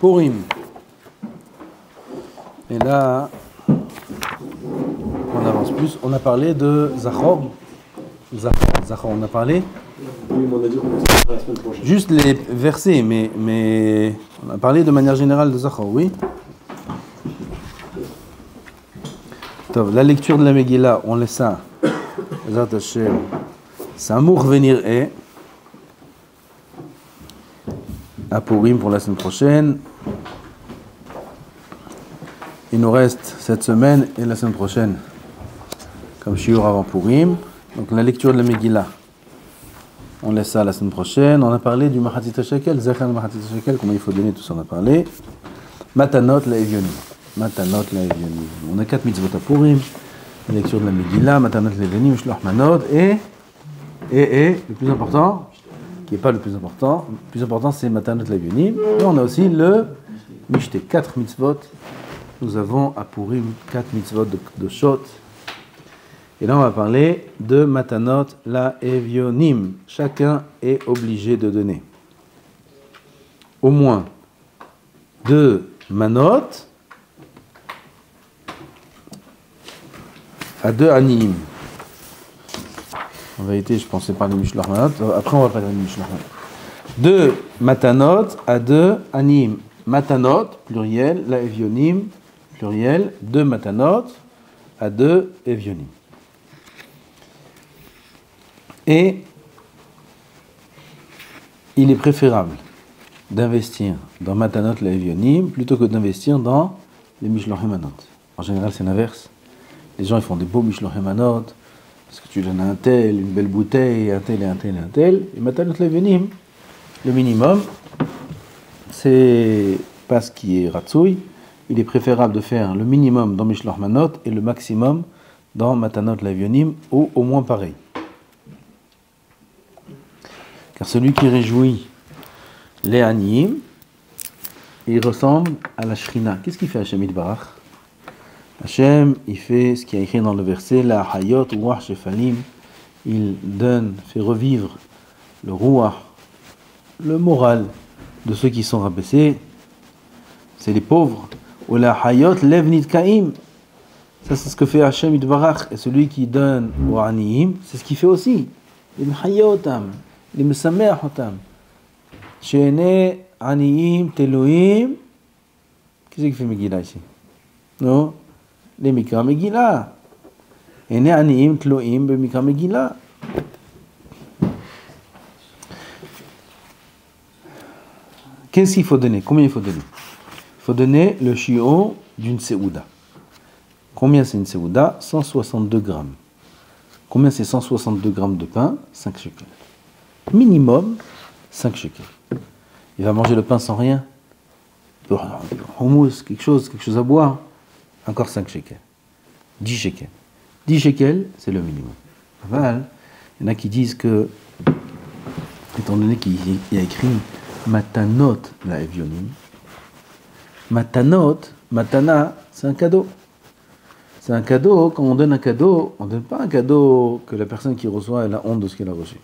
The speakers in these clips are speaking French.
Purim. Et là, on avance plus. On a parlé de Zachor. Zachor, on a parlé. Oui, mais on a dit qu'on va la semaine prochaine. Juste les versets, mais on a parlé de manière générale de Zachor, oui. La lecture de la Megillah, on laisse ça. Samour venir est à Purim pour la semaine prochaine. Il nous reste cette semaine et la semaine prochaine comme shiur avant Purim. Donc la lecture de la Megillah, on laisse ça la semaine prochaine. On a parlé du Mahatit HaShekel, Zechan Mahatit HaShekel, comment il faut donner, tout ça on a parlé. Matanot la Evionim. Matanot la Evionim. On a 4 mitzvot à Purim. La lecture de la Megillah, Matanot la Evionim, Mishloach Manot et le plus important, qui n'est pas le plus important c'est Matanot la Evionim. Et on a aussi le Mishte, 4 mitzvot. Nous avons à Purim 4 mitzvot de Shot. Et là, on va parler de Matanot la Evionim. Chacun est obligé de donner au moins 2 manot à 2 anim. En vérité, je pensais pas les Mishloach Manot. Après, on va parler des Mishloach Manot. 2 matanot à 2 anim. Matanot, pluriel, la Evionim, pluriel, 2 matanot à 2 Evionim. Et il est préférable d'investir dans Matanot la Evionim plutôt que d'investir dans les Mishloach Manot. En général, c'est l'inverse. Les gens ils font des beaux Mishloach Manot parce que tu donnes à un tel une belle bouteille, un tel et un tel et un tel. Et Matanot la Evionim, le minimum, c'est pas ce qui est Ratsouille. Il est préférable de faire le minimum dans Mishloach Manot et le maximum dans Matanot la Evionim, ou au moins pareil. Car celui qui réjouit les Aniyim, il ressemble à la Shrina. Qu'est-ce qu'il fait Hashem Yitbarach? Hashem, il fait ce qui est écrit dans le verset, la Hayot Ruach Shefalim, il donne, fait revivre le Ruach, le moral de ceux qui sont rabaissés, c'est les pauvres. Ou la Hayot Lev Nitkaim, ça c'est ce que fait Hashem Yitbarach, et celui qui donne aux Aniyim, c'est ce qu'il fait aussi. Il Hayotam. Les Mesameach Otam. She'ene Aniyim Teloim. Qu'est-ce qu'il fait Megillah ici? Non? Les Mikra Megillah. Ene Aniyim Teloim be Mikra Megillah. Qu'est-ce qu'il faut donner? Combien il faut donner? Il faut donner le shiur d'une Seouda. Combien c'est une Seouda? 162 grammes. Combien c'est 162 grammes de pain? 5 shekels. Minimum 5 shekels. Il va manger le pain sans rien. Hummus, quelque chose à boire. Encore 5 shekels. 10 shekels. 10 shekels, c'est le minimum. Pas mal. Il y en a qui disent que, étant donné qu'il y a écrit Matanot la Evionim, Matanot, Matana, c'est un cadeau. C'est un cadeau. Quand on donne un cadeau, on ne donne pas un cadeau que la personne qui reçoit elle a honte de ce qu'elle a reçu.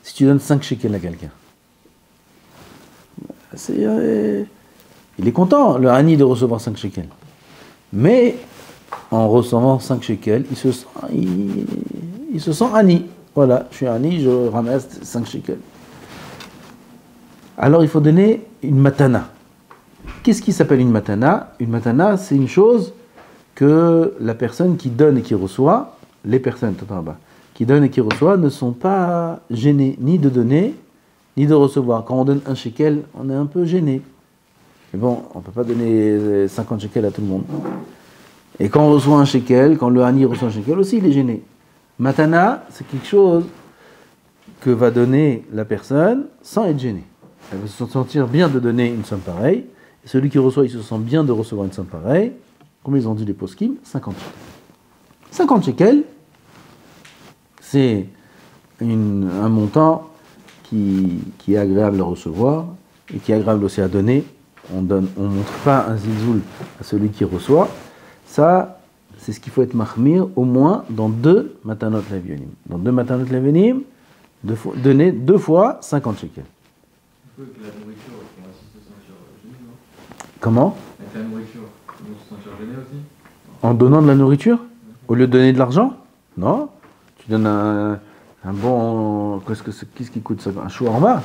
Si tu donnes 5 shekels à quelqu'un, il est content, le Hani, de recevoir 5 shekels. Mais en recevant 5 shekels, il se sent Hani. Voilà, je suis Hani, je ramasse 5 shekels. Alors il faut donner une matana. Qu'est-ce qui s'appelle une matana? Une matana, c'est une chose que la personne qui donne et qui reçoit, les personnes, qui donnent et qui reçoivent ne sont pas gênés ni de donner ni de recevoir. Quand on donne 1 shekel, on est un peu gêné. Mais bon, on ne peut pas donner 50 shekels à tout le monde. Et quand on reçoit 1 shekel, quand le Hani reçoit 1 shekel aussi, il est gêné. Matana, c'est quelque chose que va donner la personne sans être gêné. Elle va se sentir bien de donner une somme pareille. Et celui qui reçoit, il se sent bien de recevoir une somme pareille. Comme ils ont dit les poskim, 50 shekels. 50 shekels, c'est un montant qui est agréable à recevoir et qui est agréable aussi à donner. On ne montre pas un zilzoul à celui qui reçoit. Ça, c'est ce qu'il faut être mahmir au moins dans 2 matanot levionim. Dans 2 matanot levionim, donner 2 fois 50 shekels. Que la nourriture qui insiste sur le juif, non? Comment? Avec la nourriture, ils vont se sentir gênés aussi. En donnant de la nourriture? Au lieu de donner de l'argent? Non. Tu donnes un bon... Qu'est-ce qui coûte ça? Un shawarma?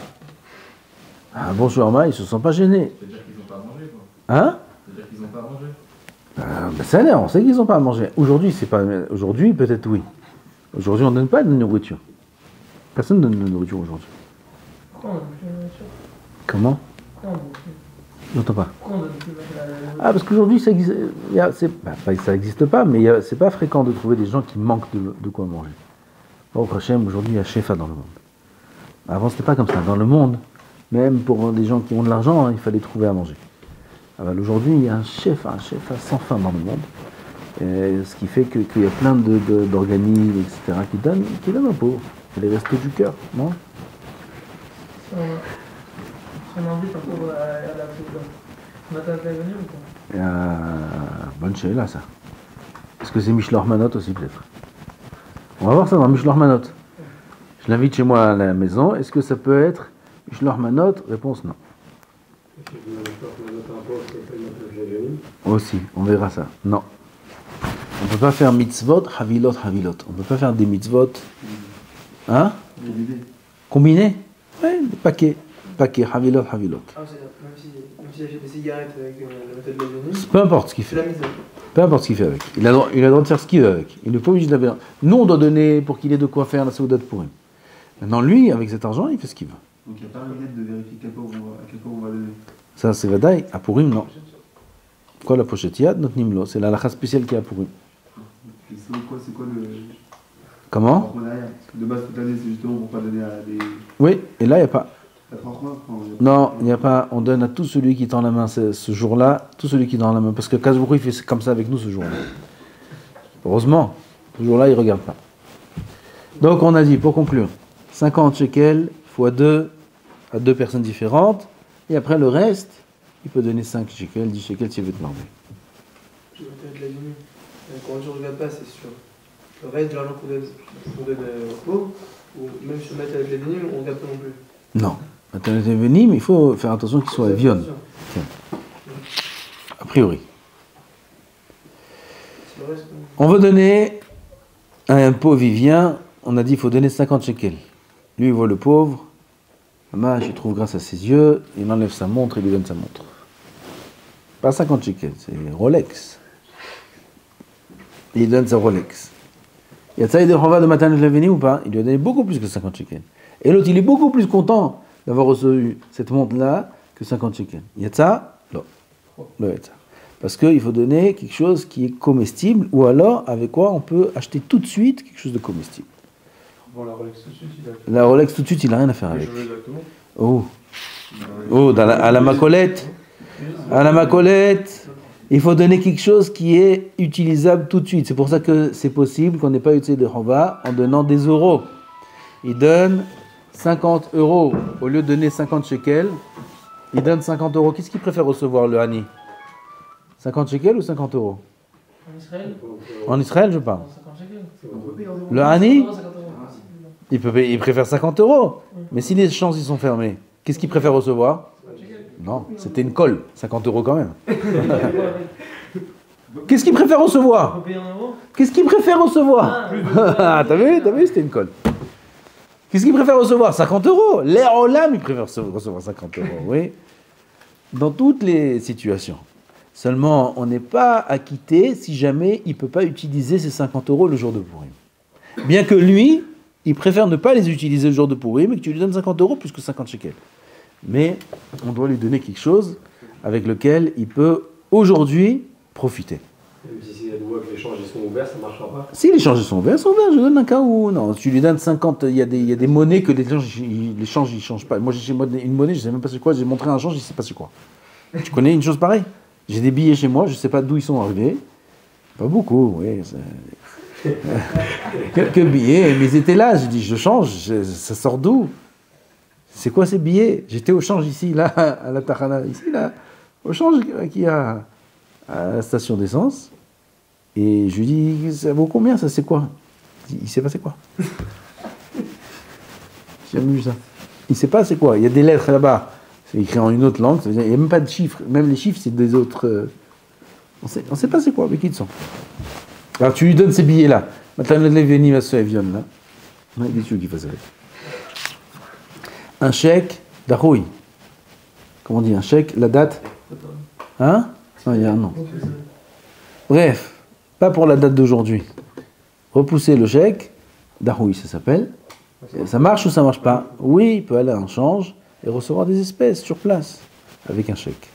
Un bon shawarma, ils ne se sentent pas gênés. C'est-à-dire qu'ils n'ont pas à manger, quoi. Hein? C'est-à-dire qu'ils n'ont pas à manger. Ça l'air, on sait qu'ils n'ont pas à manger. Aujourd'hui, c'est pas... Aujourd'hui, peut-être oui. Aujourd'hui, on ne donne pas de nourriture. Personne ne donne de nourriture aujourd'hui. Pourquoi on donne plus la nourriture? Comment? Pourquoi on donne plus? J'entends pas. Pourquoi on donne plus la nourriture? Ah, parce qu'aujourd'hui, ça existe... ça n'existe pas, mais c'est pas fréquent de trouver des gens qui manquent de quoi manger. Au Hachem, aujourd'hui, il y a Shefa dans le monde. Avant, c'était pas comme ça. Dans le monde, même pour des gens qui ont de l'argent, hein, il fallait trouver à manger. Alors, aujourd'hui, il y a un Shefa sans fin dans le monde. Et ce qui fait qu'il y a plein d'organismes, etc., qui donnent aux pauvres. C'est les restos du cœur, non? Si on invite un pauvre à la fête, on attend à venir ou pas? Bonne chez là, ça. Est-ce que c'est Michelor Manot aussi, peut-être? On va voir ça dans Michelor Manot. Je l'invite chez moi à la maison. Est-ce que ça peut être Michelor Manot? Réponse non. Aussi, on verra ça. Non. On ne peut pas faire mitzvot, havilot. On ne peut pas faire des mitzvot. Hein? Combinés? Oui, des paquets. Havilot. Ah, c'est même s'il achète des cigarettes avec la méthode de la venue, Peu importe ce qu'il c'est fait. la mise. Peu importe ce qu'il fait avec. Il a le droit de faire ce qu'il veut avec. Il n'est pas obligé de la faire. Nous, on doit donner pour qu'il ait de quoi faire la Saoudat pour lui. Maintenant, lui, avec cet argent, il fait ce qu'il veut. Donc il n'y a pas une aide de vérifier à quel point on va donner. Ça, c'est Vadaï. À Purim, non. Quoi la pochette? Yad, notre nimlo. C'est la lacha spéciale qui est à Purim. C'est quoi le. Comment? Parce que de base, toute l'année, c'est justement pour pas donner à des. Oui, et là, il n'y a pas. Non, il n'y a pas. On donne à tout celui qui tend la main ce jour-là, tout celui qui tend la main. Parce que Kazbourou, il fait comme ça avec nous ce jour-là. Heureusement, ce jour-là, il ne regarde pas. Donc, on a dit, pour conclure, 50 shekels fois 2 à 2 personnes différentes. Et après, le reste, il peut donner 5 shekels, 10 shekels s'il veut te marrer. Je vais peut-être la venue. Quand je ne regarde pas, c'est sûr. Le reste de l'argent qu'on donne aux pauvres, ou même si on met avec les venues, on ne regarde pas non plus. Non. Maintenant, les venu, mais il faut faire attention qu'il soit viande. A priori. On veut donner à un pauvre, il vient, on a dit il faut donner 50 shekels. Lui, il voit le pauvre, il trouve grâce à ses yeux, il enlève sa montre et lui donne sa montre. Pas 50 shekels, c'est Rolex. Il donne sa Rolex. Il y a ça, il de matin de Leveni ou pas? Il lui a donné beaucoup plus que 50 shekels. Et l'autre, il est beaucoup plus content d'avoir reçu cette montre-là que 50 shekels. Il y a ça? Non. Non, il y a ça. Parce qu'il faut donner quelque chose qui est comestible, ou alors avec quoi on peut acheter tout de suite quelque chose de comestible. Bon, la Rolex tout de suite, La Rolex tout de suite, il n'a rien à faire avec. exactement. À la macolette. À la macolette, il faut donner quelque chose qui est utilisable tout de suite. C'est pour ça que c'est possible qu'on n'ait pas utilisé de Chova en donnant des euros. Il donne 50 euros. Au lieu de donner 50 shekels, il donne 50 euros. Qu'est-ce qu'il préfère recevoir, le Hani? 50 shekels ou 50 euros? En Israël? En Israël, je parle. 50 shekels. Le Hani, 50 euros. il préfère 50 euros. Mais si les champs ils sont fermés, qu'est-ce qu'il préfère recevoir? Non, c'était une colle. 50 euros quand même. Qu'est-ce qu'il préfère recevoir? On peut payer en euros? Qu'est-ce qu'il préfère recevoir? T'as vu, c'était une colle. Qu'est-ce qu'il préfère recevoir? 50 euros. L'air au lame, il préfère recevoir 50 euros, oui. Dans toutes les situations. Seulement, on n'est pas acquitté si jamais il ne peut pas utiliser ces 50 euros le jour de Purim. Bien que lui, il préfère ne pas les utiliser le jour de Purim et que tu lui donnes 50 euros plus que 50 shekels. Mais on doit lui donner quelque chose avec lequel il peut aujourd'hui profiter. Même si c'est à nouveau que les changes sont ouverts, ça ne marchera pas. Si les changes sont ouverts, je donne un cas où non. Tu lui donnes 50, il y a des monnaies que les changes ils ne changent pas. Moi j'ai chez moi une monnaie, je ne sais même pas c'est quoi, j'ai montré un change, je ne sais pas c'est quoi. Tu connais une chose pareille? J'ai des billets chez moi, je ne sais pas d'où ils sont arrivés. Pas beaucoup, oui. Quelques billets, mais ils étaient là, j'ai dit je change, ça sort d'où? C'est quoi ces billets? J'étais au change ici, là, à la Tahana, ici, là, au change qui a à la station d'essence. Et je lui dis, ça vaut combien ça, c'est quoi? Il sait pas c'est quoi. J'ai jamais vu ça. Il sait pas c'est quoi. Il y a des lettres là-bas. C'est écrit en une autre langue, ça veut dire il n'y a même pas de chiffres. Même les chiffres, c'est des autres. On sait pas c'est quoi, mais qui ils sont. Alors tu lui donnes ces billets-là. Maintenant, le Léveni va se faire viande là. On a des tuyaux qui fassent avec. Un chèque d'Aroui. Comment on dit un chèque? La date? Hein? Non, il y a un an. Bref, pas pour la date d'aujourd'hui. Repousser le chèque, d'Aroui ça s'appelle. Ça marche ou ça marche pas? Oui, il peut aller à un change et recevoir des espèces sur place avec un chèque.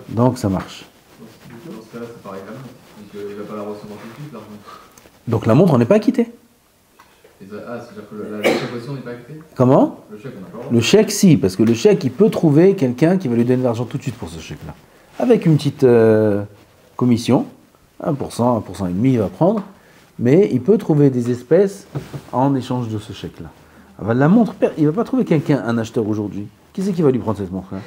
Donc ça marche. Dans ce cas-là, c'est pareil que la montre. Donc il ne va pas la recevoir tout de suite, l'argent. Donc la montre, on n'est pas acquitté. C'est-à-dire que la chèque aussi, on n'est pas acquitté? Comment? Le chèque, on n'a pas le droit. Le chèque, si, parce que le chèque, il peut trouver quelqu'un qui va lui donner de l'argent tout de suite pour ce chèque-là. Avec une petite commission, 1%, 1,5%, il va prendre, mais il peut trouver des espèces en échange de ce chèque-là. Alors, la montre, il ne va pas trouver quelqu'un, un acheteur aujourd'hui. Qui c'est qui va lui prendre cette montre-là?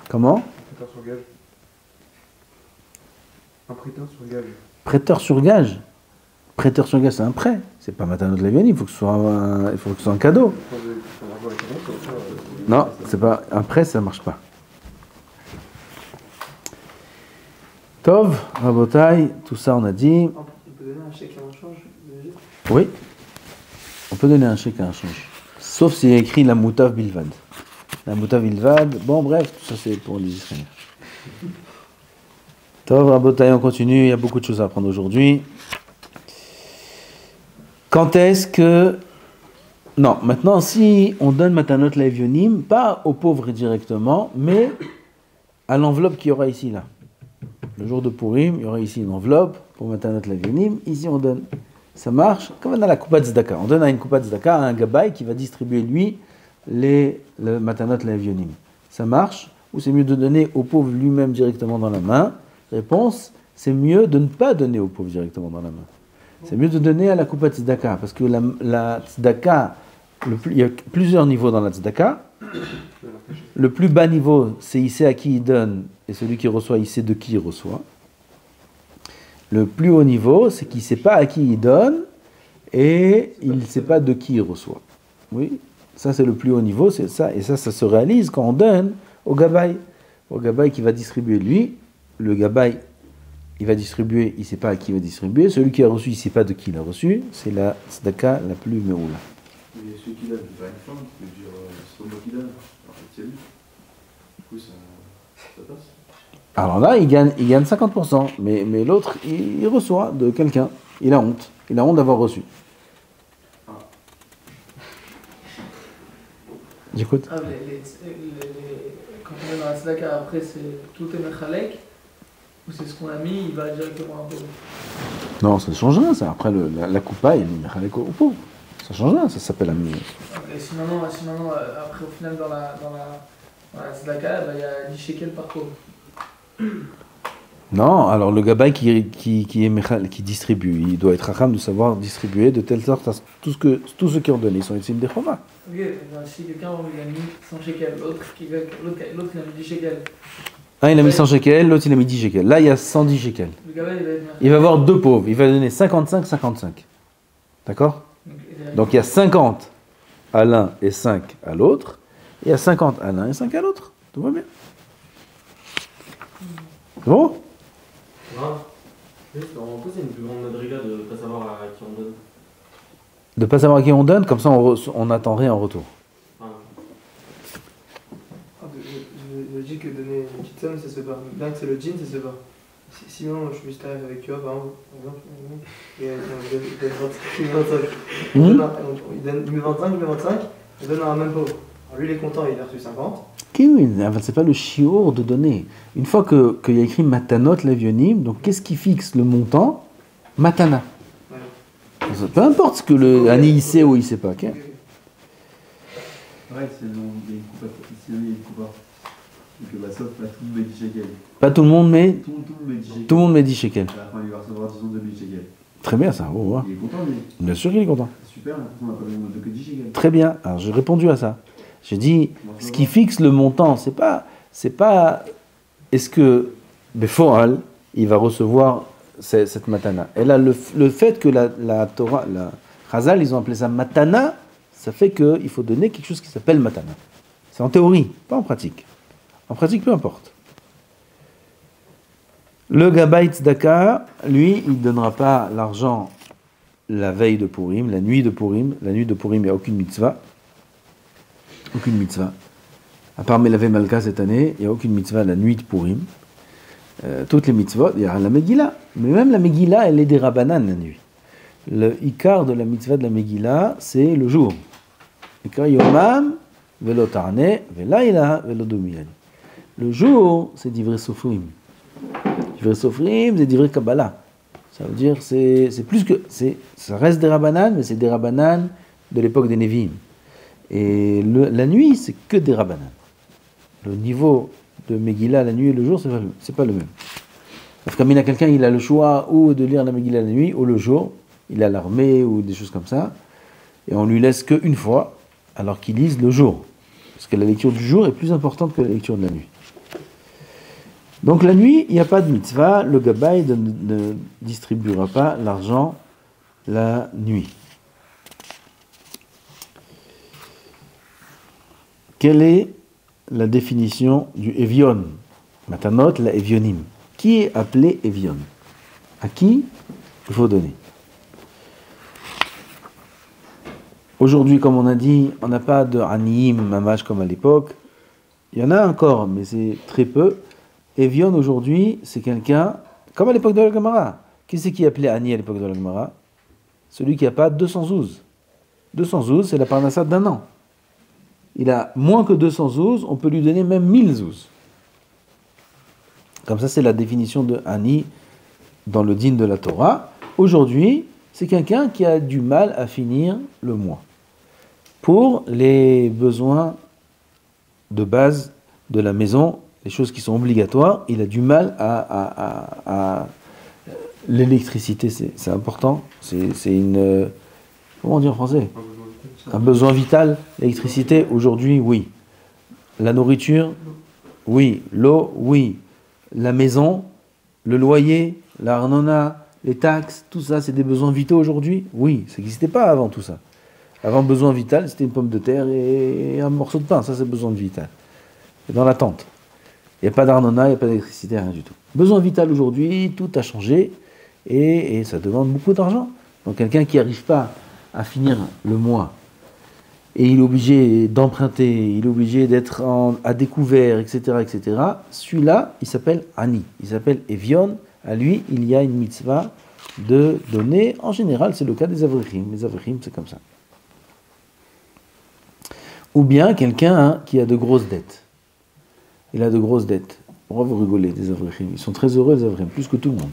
Comment? Prêteur sur gage. Un prêteur sur gage. Prêteur sur gage. Prêteur sur gage, c'est un prêt. C'est pas Matanot Léveni, il faut que ce soit un cadeau. Non, c'est pas un prêt, ça ne marche pas. Tov, Rabotai, tout ça on a dit. On peut donner un chèque en change de l'Égypte. Oui, on peut donner un chèque à un change. Sauf s'il y a écrit la moutav bilvad. La moutav bilvad, bon bref, tout ça c'est pour les Israéliens. Tov, Rabotai, on continue, il y a beaucoup de choses à apprendre aujourd'hui. Quand est-ce que... Non, maintenant, si on donne Matanot Levionim, pas aux pauvres directement, mais à l'enveloppe qu'il y aura ici, là. Le jour de Purim, il y aura ici une enveloppe pour Matanot Levionim. Ici, on donne. Ça marche comme dans la Koupat Tzedaka. On donne à une Koupat Tzedaka, à un Gabay qui va distribuer, lui, le Matanot Levionim. Ça marche? Ou c'est mieux de donner au pauvre lui-même directement dans la main? Réponse, c'est mieux de ne pas donner au pauvre directement dans la main. C'est mieux de donner à la Koupat Tzedaka, parce que la Tzedaka, il y a plusieurs niveaux dans la Tzedaka. Le plus bas niveau, c'est il sait à qui il donne, et celui qui reçoit, il sait de qui il reçoit. Le plus haut niveau, c'est qu'il ne sait pas à qui il donne, et il ne sait pas de qui il reçoit. Oui, ça c'est le plus haut niveau, c'est ça, et ça se réalise quand on donne au Gabay. Au Gabay qui va distribuer lui, le Gabay, il va distribuer, il ne sait pas à qui il va distribuer. Celui qui a reçu, il ne sait pas de qui il a reçu. C'est la tzedaka la plus méoula. Mais celui qui donne, il va une femme, qui peut dire c'est pas moi qui donne. Alors c'est lui. Du coup, ça passe. Alors là, il gagne 50%. Mais l'autre, il reçoit de quelqu'un. Il a honte. Il a honte d'avoir reçu. J'écoute. Ah, quand on est dans la tzedaka, après, tout est mechalek. Ou c'est ce qu'on a mis, il va directement un peu. Non, ça ne change rien, ça. Après, la coupa, il est au pauvre. Ça change rien, ça s'appelle la minute. Et si maintenant, après, au final, dans la tzedaka, il y a 10 shekels par pauvre. Non, alors le gabay qui distribue, il doit être racham de savoir distribuer de telle sorte à tous ceux qui ont donné, ils sont utiles des chova. Ok, si quelqu'un il a mis 100 shekels, l'autre il a mis 10 shekels. Un il a mis 100 shekels, l'autre il a mis 10 shekels. Là il y a 110 shekels. Il va avoir deux pauvres, il va donner 55-55. D'accord? Donc il y a 50 à l'un et 5 à l'autre. Il y a 50 à l'un et 5 à l'autre. Tout va bien. C'est bon? En fait, c'est une plus grande madriga de ne pas savoir à qui on donne. De ne pas savoir à qui on donne, comme ça on n'attend rien en retour. Je dis que donner une petite somme, ça se fait pas. Bien que c'est le jean, ça se fait pas. Sinon, je suis tarif avec toi, par exemple, et il donne 25, il met 25, il donne à un même pauvre. Alors lui, il est content, il a reçu 50. Oui, c'est pas le chiour de donner. Une fois qu'il y a écrit Matanot Levionim, donc qu'est-ce qui fixe le montant? Matana. Ouais. Peu importe ce que le Ani il sait ou il sait pas. Okay? Ouais, c'est il y a une coupe. Ici, il y a une coupe. Donc, sauf pas tout le monde met 10 shekels. Pas tout le monde met. Tout le monde met 10 shekels. Tout le monde met 10 shekels. À la fin, il va recevoir disons 2000 shekels. Très bien ça. Oh, ouais. Il est content, lui. Bien sûr qu'il est content. Super, on n'a pas besoin de que 10 shekels. Très bien. Alors j'ai répondu à ça. J'ai dit, ce qui fixe le montant, c'est pas, est-ce que Befoal, il va recevoir cette matana. Et là, le fait que la Torah, la Chazal, ils ont appelé ça matana, ça fait qu'il faut donner quelque chose qui s'appelle matana. C'est en théorie, pas en pratique. En pratique, peu importe. Le Gabbai Tzedaka, lui, il ne donnera pas l'argent la veille de Purim, la nuit de Purim. La nuit de Purim, il n'y a aucune mitzvah. Aucune mitzvah. À part Melavé Malka cette année, il n'y a aucune mitzvah la nuit de Purim. Toutes les mitzvot, il y a la Megillah. Mais même la Megillah, elle est des Rabbanan la nuit. Le Ikar de la mitzvah de la Megillah, c'est le jour. Ikar Yomam, Velo Tarne, Velaila, Velo Domiani. Le jour, c'est d'Ivrei Sofrim. Divrei Sofrim, c'est d'Ivrei Kabbalah. Ça veut dire, c'est plus que. Ça reste des Rabbanan, mais c'est des Rabbanan de l'époque des Nevi'im. Et la nuit, c'est que des Rabbanan. Le niveau de Megillah la nuit et le jour, c'est pas le même. Parce que quelqu'un, il a le choix ou de lire la Megillah la nuit ou le jour, il a l'armée ou des choses comme ça, et on lui laisse qu'une fois, alors qu'il lise le jour. Parce que la lecture du jour est plus importante que la lecture de la nuit. Donc la nuit, il n'y a pas de mitzvah, le Gabbai ne distribuera pas l'argent la nuit. Quelle est la définition du Evion? Matanot, la Evionim. Qui est appelé Evion? À qui il faut donner? Aujourd'hui, comme on a dit, on n'a pas de Aniyim, Mamash comme à l'époque. Il y en a encore, mais c'est très peu. Evion aujourd'hui, c'est quelqu'un, comme à l'époque de la Gemara. Qui c'est qui appelait Ani à l'époque de la Gemara? Celui qui n'a pas 200 zouz. 200 zouz, c'est la parnassa d'un an. Il a moins que 200 zouz, on peut lui donner même 1000 zouz. Comme ça, c'est la définition de Ani dans le din de la Torah. Aujourd'hui, c'est quelqu'un qui a du mal à finir le mois. Pour les besoins de base de la maison, les choses qui sont obligatoires, il a du mal à l'électricité, c'est important. C'est une... Comment on dit en français? Un besoin vital. L'électricité, aujourd'hui, oui. La nourriture, oui. L'eau, oui. La maison, le loyer, l'arnona, les taxes, tout ça, c'est des besoins vitaux aujourd'hui? Oui, ça n'existait pas avant tout ça. Avant, besoin vital, c'était une pomme de terre et un morceau de pain. Ça, c'est besoin vital. Et dans la tente. Il n'y a pas d'arnona, il n'y a pas d'électricité, rien du tout. Besoin vital aujourd'hui, tout a changé et ça demande beaucoup d'argent. Donc quelqu'un qui n'arrive pas à finir le mois et il est obligé d'emprunter, il est obligé d'être à découvert, etc., etc., celui-là, il s'appelle Ani, il s'appelle Evion. À lui, il y a une mitzvah de donner. En général, c'est le cas des Avrichim. Les Avrichim, c'est comme ça. Ou bien quelqu'un qui a de grosses dettes. Il a de grosses dettes. Pourquoi vous rigolez des Avrichim? Ils sont très heureux, les Avrichim, plus que tout le monde.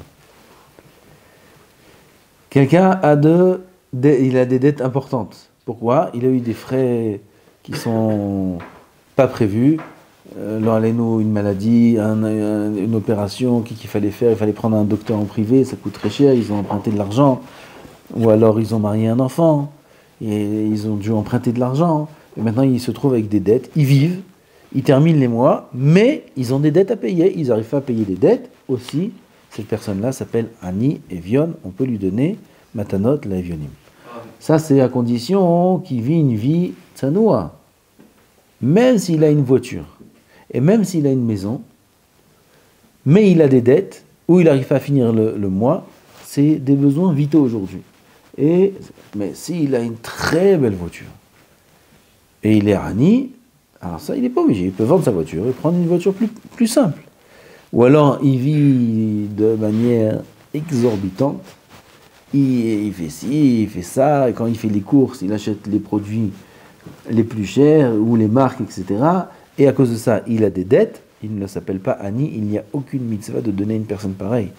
Quelqu'un il a des dettes importantes. Pourquoi? Il a eu des frais qui sont pas prévus. Une maladie, une opération qu'il fallait faire, il fallait prendre un docteur en privé, ça coûte très cher, ils ont emprunté de l'argent. Ou alors ils ont marié un enfant, et ils ont dû emprunter de l'argent. Et maintenant ils se trouvent avec des dettes, ils vivent, ils terminent les mois, mais ils ont des dettes à payer, ils n'arrivent pas à payer des dettes. Aussi, cette personne-là s'appelle Ani Evion, on peut lui donner Matanot la Evionim. Ça, c'est à condition qu'il vit une vie tsanoua. Même s'il a une voiture, et même s'il a une maison, mais il a des dettes, ou il n'arrive pas à finir le mois, c'est des besoins vitaux aujourd'hui. Mais s'il a une très belle voiture, et il est Ani, alors ça, il n'est pas obligé. Il peut vendre sa voiture et prendre une voiture plus simple. Ou alors, il vit de manière exorbitante. Il fait ci, il fait ça. Et quand il fait les courses, il achète les produits les plus chers ou les marques, etc. Et à cause de ça, il a des dettes. Il ne s'appelle pas Ani. Il n'y a aucune mitzvah de donner à une personne pareille.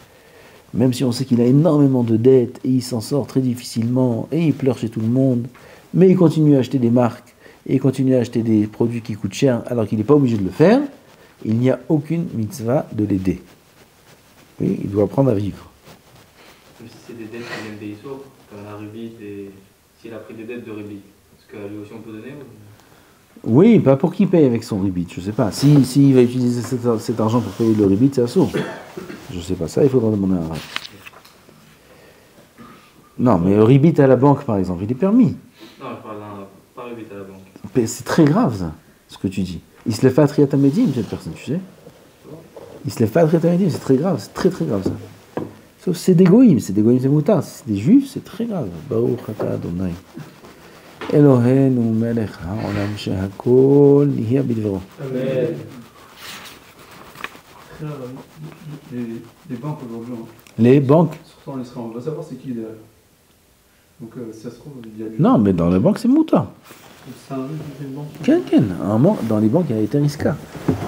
Même si on sait qu'il a énormément de dettes et il s'en sort très difficilement et il pleure chez tout le monde, mais il continue à acheter des marques et il continue à acheter des produits qui coûtent cher alors qu'il n'est pas obligé de le faire, il n'y a aucune mitzvah de l'aider. Oui, il doit apprendre à vivre. Même si c'est des dettes qui viennent des Issours, comme la rubite, s'il a pris des dettes de rubite, est-ce que lui aussi on peut donner ou... Oui, pas pour qu'il paye avec son ribit, je ne sais pas. S'il va utiliser cet argent pour payer le ribit, c'est assourd. Je ne sais pas, ça il faudra demander à un rab. Non, mais le ribit à la banque par exemple, il est permis. Non, je parle d'un pas rubite à la banque. C'est très grave ça. ce que tu dis. Il se lève pas à Triat Hamedim, cette personne, tu sais. Il se lève pas à Triat Hamedim, c'est très grave, c'est très très grave ça. Sauf c'est des goïms, c'est moutard. Si c'est des juifs, c'est très grave. Baruch atah Adonai. Eloheinu melech haolam shehakol yihya bidvero. Amen. Les banques aujourd'hui, hein. Les banques. Surtout en Israël, on va savoir c'est qui derrière. Donc si ça se trouve, il y a du... Non, mais dans les banques, c'est moutard. C'est un juif qui fait une banque. Quelqu'un. À un moment, dans les banques, il y a été un Iska.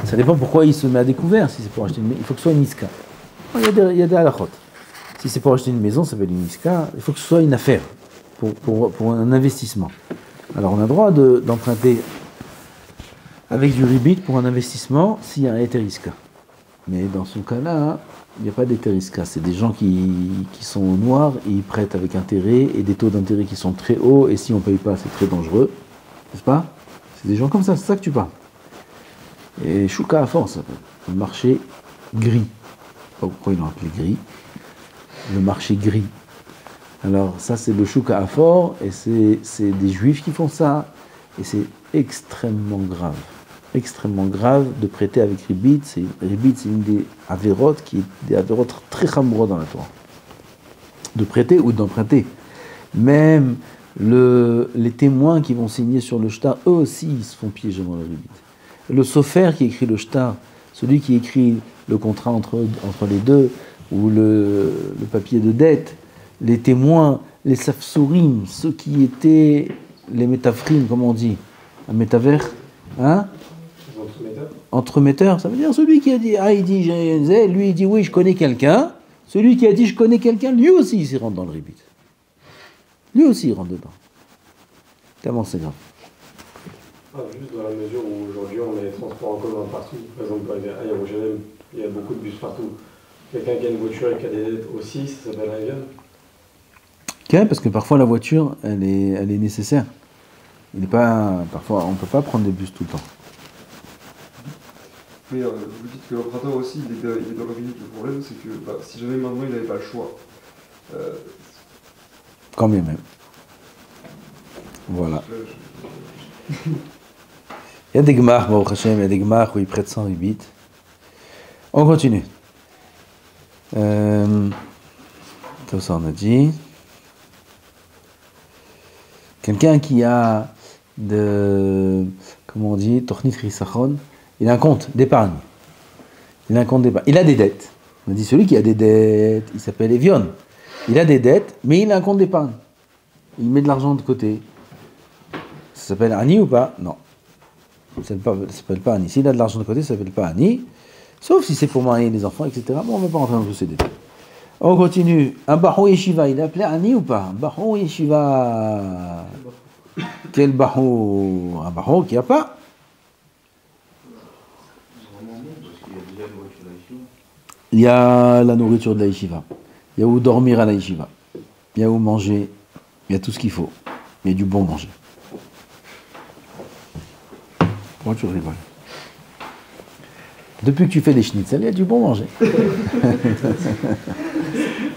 Ça dépend pourquoi il se met à découvert. Si c'est pour acheter une maison, il faut que ce soit une Iska. Il y a des halakhot. Si c'est pour acheter une maison, ça s'appelle une Iska. Il faut que ce soit une affaire, pour un investissement. Alors on a le droit d'emprunter avec du ribit pour un investissement s'il y a un Eteriska. Mais dans ce cas-là, il n'y a pas d'Eteriska. C'est des gens qui sont au noir et ils prêtent avec intérêt et des taux d'intérêt qui sont très hauts. Et si on ne paye pas, c'est très dangereux. N'est-ce pas? C'est des gens comme ça, c'est ça que tu parles. Et Chouka à force, ça s'appelle. Le marché gris. Je sais pas pourquoi ils l'ont appelé gris. Le marché gris. Alors ça c'est le Chouka à fort et c'est des juifs qui font ça. Et c'est extrêmement grave. Extrêmement grave de prêter avec Ribit. Ribit c'est une des avérotes qui est des avérotes très chamourotes dans la Torah. De prêter ou d'emprunter. Même les témoins qui vont signer sur le shtar, eux aussi ils se font piéger dans le Ribit. Le sofer qui écrit le shtar, celui qui écrit le contrat entre les deux, ou le papier de dette, les témoins, les safsourim, ceux qui étaient les métafrim, comme on dit, un métaver, hein? Entremetteur, ça veut dire celui qui a dit, il dit, lui il dit oui, je connais quelqu'un, celui qui a dit je connais quelqu'un, lui aussi il s'y rentre dans le ribit. Lui aussi il rentre dedans. Tellement c'est grave. Juste dans la mesure où aujourd'hui on a les transports en commun partout, par exemple à Jérusalem, il y a beaucoup de bus partout. Quelqu'un qui a une voiture et qui a des dettes aussi, ça s'appelle un Evion. Okay, parce que parfois la voiture, elle est nécessaire. Parfois on ne peut pas prendre des bus tout le temps. Mais vous dites que l'emprunteur aussi, il est dans le limite. Le problème, c'est que si jamais maintenant il n'avait pas le choix. Quand bien même. Voilà. Il y a des gmars, Baruch Hashem, il y a des gmars où ils prêtent sans ribit. On continue. Comme ça on a dit. Quelqu'un qui a comment on dit, Tornit Risachon, il a un compte d'épargne. Il a des dettes. On a dit celui qui a des dettes, il s'appelle Evion. Il a des dettes, mais il a un compte d'épargne. Il met de l'argent de côté. Ça s'appelle Ani ou pas? Non. Ça ne s'appelle pas Ani. S'il a de l'argent de côté, ça ne s'appelle pas Ani. Sauf si c'est pour marier les enfants, etc. Bon, on ne va pas rentrer dans tous ces détails. On continue. Un Bahou Yeshiva, il est appelé Ani ou pas? Un Bahou Yeshiva. Quel Bahou? Un Bahou qui n'a pas. Il y a la nourriture de la Yeshiva. Il y a où dormir à la Yeshiva. Il y a où manger. Il y a tout ce qu'il faut. Il y a du bon manger. Pourquoi tu rigoles? Depuis que tu fais des schnitzel, il y a du bon manger.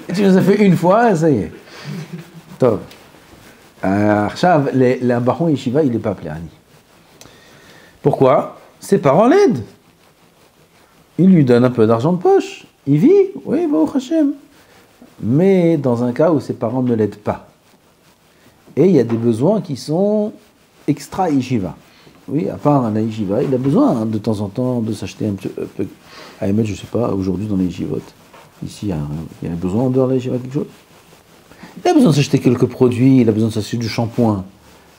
Et tu nous as fait une fois, ça y est. Top. Le Bahou Yeshiva, il n'est pas appelé Ani. Pourquoi? Ses parents l'aident. Il lui donne un peu d'argent de poche. Il vit, oui, Baruch Hashem. Mais dans un cas où ses parents ne l'aident pas. Et il y a des besoins qui sont extra yeshiva. Oui, à part la yeshiva, il a besoin de temps en temps de s'acheter un peu. À émettre, je ne sais pas, aujourd'hui dans les yeshivot. Ici, il y a besoin en dehors de la yeshiva quelque chose. Il a besoin de s'acheter quelques produits, il a besoin de s'acheter du shampoing,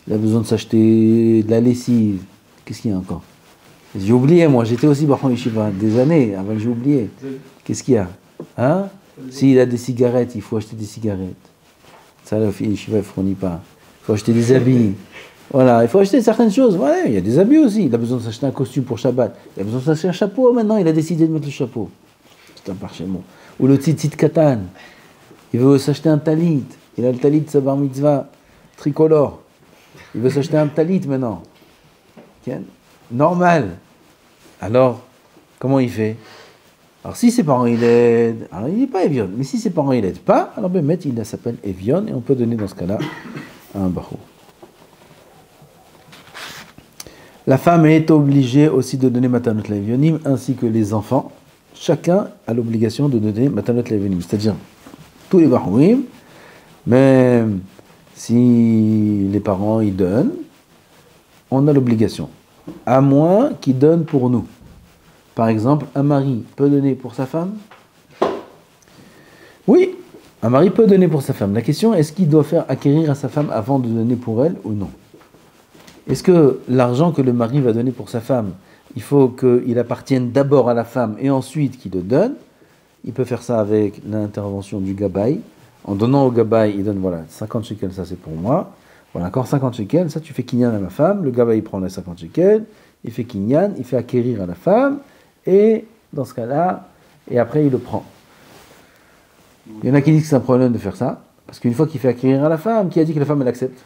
il a besoin de s'acheter de la lessive. Qu'est-ce qu'il y a encore? J'ai oublié, moi, j'étais aussi Bahou Yeshiva des années avant que j'ai oublié. Qu'est-ce qu'il y a? Hein? S'il a des cigarettes, il faut acheter des cigarettes. Ça, le Yeshiva ne fournit pas. Il faut acheter des habits. Voilà, il faut acheter certaines choses. Voilà, il y a des habits aussi. Il a besoin de s'acheter un costume pour Shabbat. Il a besoin de s'acheter un chapeau. Maintenant, il a décidé de mettre le chapeau. C'est un parchemin. Ou le tzitzit katan. Il veut s'acheter un talit. Il a le talit de sa bar mitzvah tricolore. Il veut s'acheter un talit maintenant. Normal. Alors, comment il fait? Alors, si ses parents il aident, alors il n'est pas Evion. Mais si ses parents il n'aident pas, alors Bémet, il s'appelle Evion et on peut donner dans ce cas-là un Bahou. La femme est obligée aussi de donner matanot levionim, ainsi que les enfants. Chacun a l'obligation de donner matanot levionim, c'est-à-dire tous les bahouim, même si les parents y donnent, on a l'obligation, à moins qu'ils donnent pour nous. Par exemple, un mari peut donner pour sa femme? Oui, un mari peut donner pour sa femme. La question, est-ce qu'il doit faire acquérir à sa femme avant de donner pour elle ou non? Est-ce que l'argent que le mari va donner pour sa femme, il faut qu'il appartienne d'abord à la femme et ensuite qu'il le donne? Il peut faire ça avec l'intervention du gabaï. En donnant au gabaï, il donne, voilà, 50 shekels, ça c'est pour moi. Voilà, encore 50 shekels, ça tu fais kinyan à ma femme. Le gabaï, il prend les 50 shekels, il fait kinyan, il fait acquérir à la femme. Et dans ce cas-là, et après il le prend. Il y en a qui disent que c'est un problème de faire ça, parce qu'une fois qu'il fait acquérir à la femme, qui a dit que la femme elle accepte?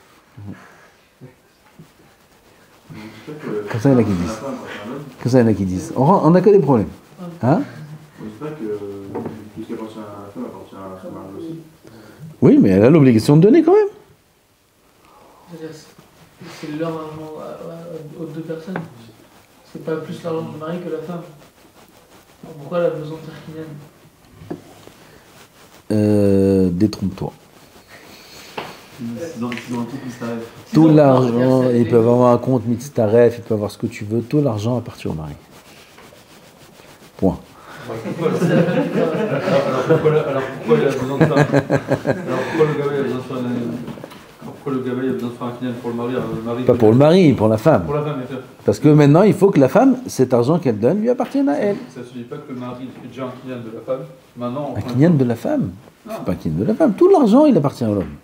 Comme ça il y en a qui disent. Comme ça il y en a qui disent. On n'a que des problèmes. Hein? On dit pas que tout ce qui appartient à la femme appartient à son mari aussi. Oui, mais elle a l'obligation de donner quand même. C'est-à-dire, c'est leur argent aux deux personnes. C'est pas plus l'argent du mari que la femme. Alors pourquoi elle a besoin de faire kinyan? Détrompe-toi. C'est dans le truc Mitzaref. Tout l'argent, ils peuvent avoir un compte Mitzaref, ils peuvent avoir ce que tu veux, tout l'argent appartient au mari. Point. Alors pourquoi il a besoin de ça? Alors pourquoi le gabaï a besoin de faire pourquoi le gabaï a besoin de faire un kinyan pour le mari, le mari? Pas pour le mari, pour la femme. Pour la femme, bien sûr. Parce que maintenant, il faut que la femme, cet argent qu'elle donne, lui appartienne à elle. Ça ne se dit pas que le mari fait déjà un kinyan de la femme. Maintenant. Un kinyan de la femme. C'est pas un kinyan de la femme. Tout l'argent, il appartient à l'homme.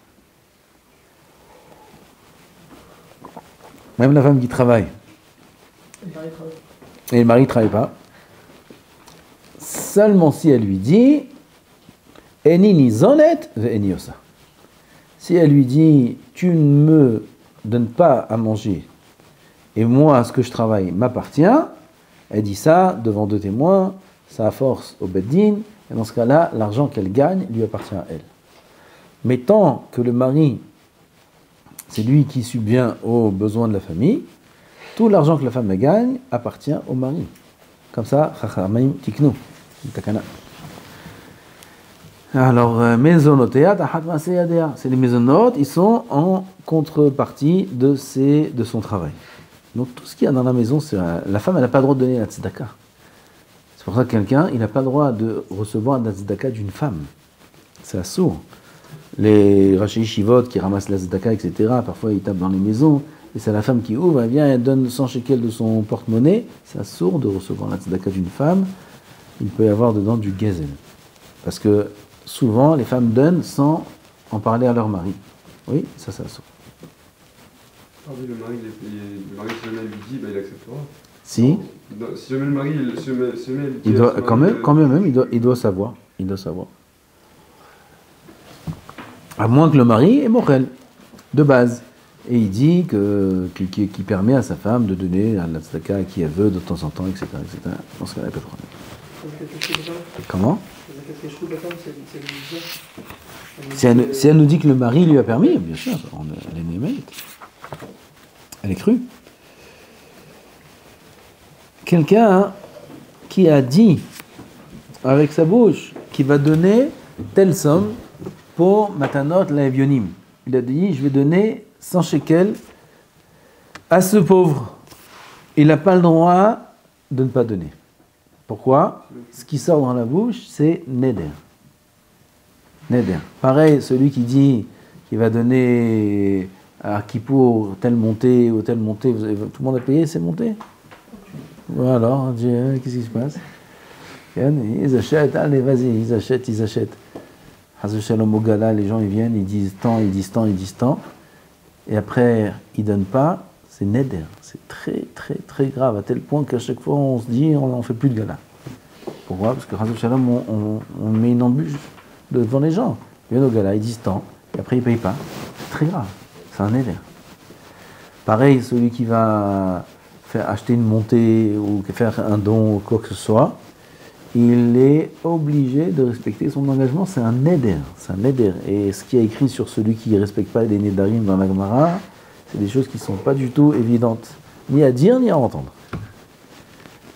Même la femme qui travaille. Et le mari ne travaille pas. Seulement si elle lui dit Enini zonet ve'eniosa. Si elle lui dit tu ne me donnes pas à manger et moi ce que je travaille m'appartient, elle dit ça devant deux témoins, ça a force au beddin, et dans ce cas-là, l'argent qu'elle gagne lui appartient à elle. Mais tant que le mari, c'est lui qui subvient aux besoins de la famille, tout l'argent que la femme gagne appartient au mari. Comme ça, chachamim tiknu. Alors, mésonotea, c'est les mésonotes, ils sont en contrepartie de son travail. Donc tout ce qu'il y a dans la maison, c'est la femme, elle n'a pas le droit de donner la tzedaka. C'est pour ça que quelqu'un, il n'a pas le droit de recevoir la tzedaka d'une femme. C'est assourd. Les rachis shivot qui ramassent la tzedaka, etc., parfois ils tapent dans les maisons, et c'est la femme qui ouvre, elle vient, elle donne 100 shekels de son porte-monnaie. C'est assourd de recevoir la tzedaka d'une femme. Il peut y avoir dedans du gezel. Parce que souvent, les femmes donnent sans en parler à leur mari. Oui, ça c'est assourd. Ah oui, le mari, si jamais il lui dit, il acceptera. Si. Non, si jamais le mari, il doit, quand même, il doit savoir. Il doit savoir. À moins que le mari est morel, de base. Et il dit qu'il permet à sa femme de donner la tzedaka à qui elle veut de temps en temps, etc. etc. Dans ce cas-là, il n'y a pas de problème. Comment? Si elle nous dit que le mari lui a permis, bien sûr, elle est mérite. Elle est crue. Quelqu'un qui a dit avec sa bouche qu'il va donner telle somme pour Matanot Laevionim. Il a dit, je vais donner 100 shekels à ce pauvre. Il n'a pas le droit de ne pas donner. Pourquoi? Ce qui sort dans la bouche, c'est Neder. Neder. Pareil, celui qui dit qu'il va donner à Kippour telle montée ou telle montée, tout le monde a payé ces montées? Voilà, alors, qu'est-ce qui se passe? Ils achètent, allez, vas-y, ils achètent. Hazu Shalom au Gala, les gens ils viennent, ils disent tant, et après ils donnent pas, c'est Neder. C'est très très très grave, à tel point qu'à chaque fois on se dit on n'en fait plus de Gala. Pourquoi? Parce que Hazu Shalom, on met une embûche devant les gens. Ils viennent au Gala, ils disent tant, et après ils payent pas. C'est très grave, c'est un Neder. Pareil, celui qui va faire acheter une montée ou faire un don ou quoi que ce soit, il est obligé de respecter son engagement, c'est un neder. Et ce qui est écrit sur celui qui ne respecte pas les nedarim dans la Gemara, c'est des choses qui ne sont pas du tout évidentes. ni à dire, ni à entendre.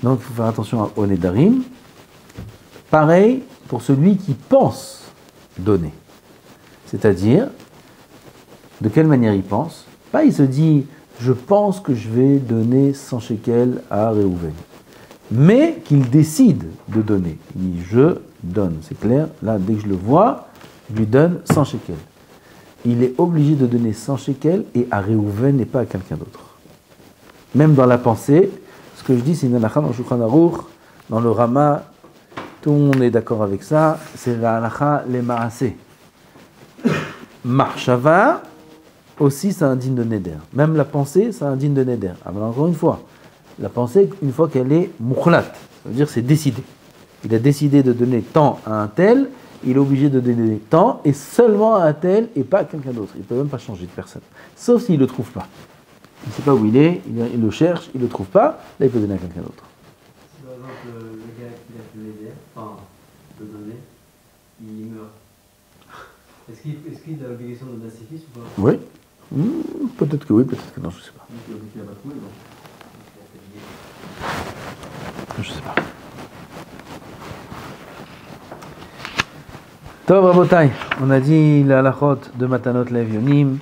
Donc il faut faire attention au Nedarim. Pareil pour celui qui pense donner. C'est-à-dire, de quelle manière il pense? Pas il se dit, je pense que je vais donner 100 shekels à Réhouven. Mais qu'il décide de donner. Il dit, je donne. C'est clair, là, dès que je le vois, je lui donne 100 shekels. Il est obligé de donner 100 shekels et à Réhouven et pas à quelqu'un d'autre. Même dans la pensée, ce que je dis, c'est une halakha dans Shulchan Aruch, dans le Rama, tout le monde est d'accord avec ça, c'est la halakha les maaseh. Marshava, aussi, c'est indigne de neder. Même la pensée, c'est indigne de neder. Ah, mais encore une fois, la pensée, une fois qu'elle est mukhlat, ça veut dire c'est décidé. Il a décidé de donner tant à un tel, il est obligé de donner tant, et seulement à un tel, et pas à quelqu'un d'autre. Il ne peut même pas changer de personne. Sauf s'il ne le trouve pas. Il ne sait pas où il est, il le cherche, il ne le trouve pas, là il peut donner à quelqu'un d'autre. Si par exemple le gars qui a fait l'aider, enfin, de donner, il meurt. Est-ce qu'il a l'obligation de donner à ses fils ou pas? Oui. Peut-être que oui, peut-être que non, je ne sais pas. Donc il n'a pas trouvé, non? Je ne sais pas. Tov Rabotai, on a dit la halachot de Matanot Lev Yonim.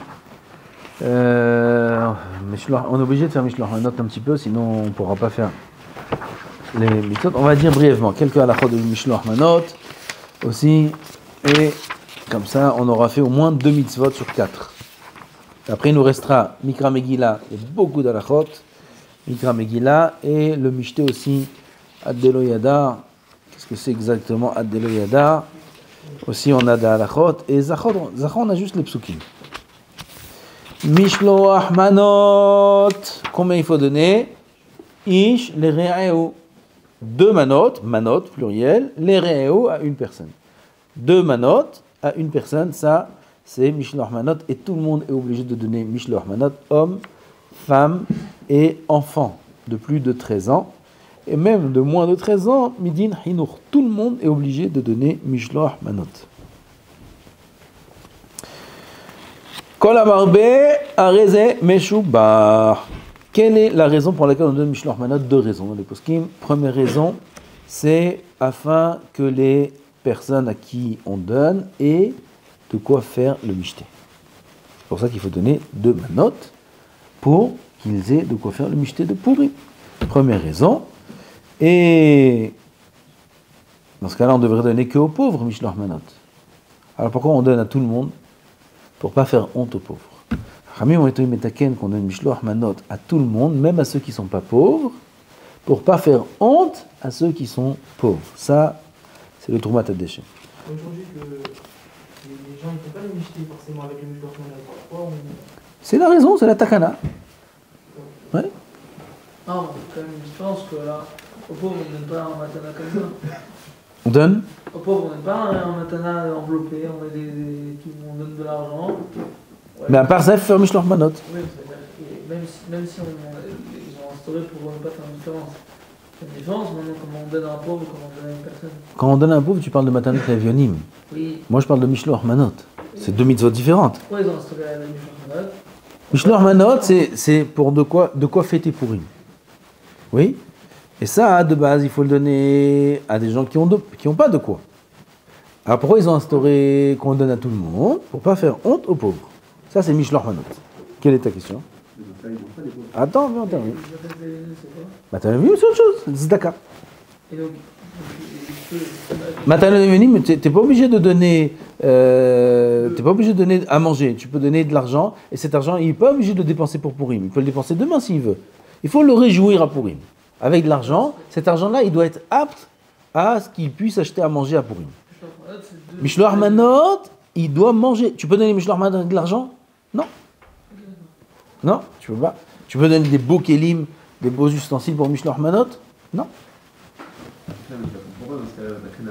On est obligé de faire Mishloach Manot un petit peu, sinon on ne pourra pas faire les mitzvot. On va dire brièvement quelques halachot de Mishloach Manot aussi, et comme ça on aura fait au moins 2 mitzvot sur 4. Après il nous restera Mikra Megillah et beaucoup d'halachot, Mikra Megillah et le Mishté aussi, Addelo Yadar. Qu'est-ce que c'est exactement Addelo Yadar? Aussi on a des halachot, et Zachor on a juste les psukim. Mishloach manot, combien il faut donner? Ish les re'eu. 2 manot, manot pluriel, les re'eu à une personne. 2 manot à une personne, ça c'est mishloach manot, et tout le monde est obligé de donner mishloach manot, hommes, femmes et enfants de plus de 13 ans, et même de moins de 13 ans, midin hinour. Tout le monde est obligé de donner mishloach manot. Kol amarbe areze meshubar. Quelle est la raison pour laquelle on donne Mishloach Manot? 2 raisons dans les poskim. Première raison, c'est afin que les personnes à qui on donne aient de quoi faire le mishté. C'est pour ça qu'il faut donner 2 manot pour qu'ils aient de quoi faire le mishté de pourri. Première raison. Et dans ce cas-là, on devrait donner que aux pauvres Mishloach Manot. Alors pourquoi on donne à tout le monde? Pour ne pas faire honte aux pauvres. Ramim ont été metaken qu'on donne Mishloach Manot à tout le monde, même à ceux qui ne sont pas pauvres, pour ne pas faire honte à ceux qui sont pauvres. Ça, c'est le Troumat HaDeshem. Aujourd'hui, les gens ne font pas les michtés forcément avec le Mishloach Manot. C'est la raison, c'est la takana. Ouais. Ah, on fait quand même une différence que là, aux pauvres, on ne donne pas un matana comme ça. On donne? Aux pauvres, on ne donne pas un matana enveloppé, on donne de l'argent. Ouais. Mais à part ça, il faut faire Mishloach Manot. Oui, même si ils ont instauré pour ne pas faire une différence. Il y a une différence maintenant, comment on donne à un pauvre, comment on donne à une personne. Quand on donne à un pauvre, tu parles de Matanot Lev Yonim. Oui. Moi, je parle de Mishloach Manot. C'est 2 mitzvot différentes. Pourquoi ils ont instauré la Mishloach Manot? Mishloach Manot, c'est pour de quoi fêter Purim. Oui. Et ça, de base, il faut le donner à des gens qui ont pas de quoi. Alors pourquoi ils ont instauré qu'on donne à tout le monde? Pour pas faire honte aux pauvres. Ça, c'est Mishloach Manot. Quelle est ta question? Attends, viens, attends. Bah, t'as vu, c'est autre chose. C'est Tzedaka. Et donc, Matanot Lev Yonim, mais t'es pas obligé de donner. T'es pas obligé de donner à manger. Tu peux donner de l'argent, et cet argent, il n'est pas obligé de le dépenser pour Purim. Il peut le dépenser demain s'il veut. Il faut le réjouir à Purim. Avec de l'argent, cet argent-là, il doit être apte à ce qu'il puisse acheter à manger à Purim. Mishloach Manot, il doit manger. Tu peux donner Mishloach Manot avec de l'argent? Non. Non, tu peux pas. Tu peux donner des beaux kelim, des beaux ustensiles pour Mishloach Manot? Non. Pourquoi dans ce cas-là, la créna?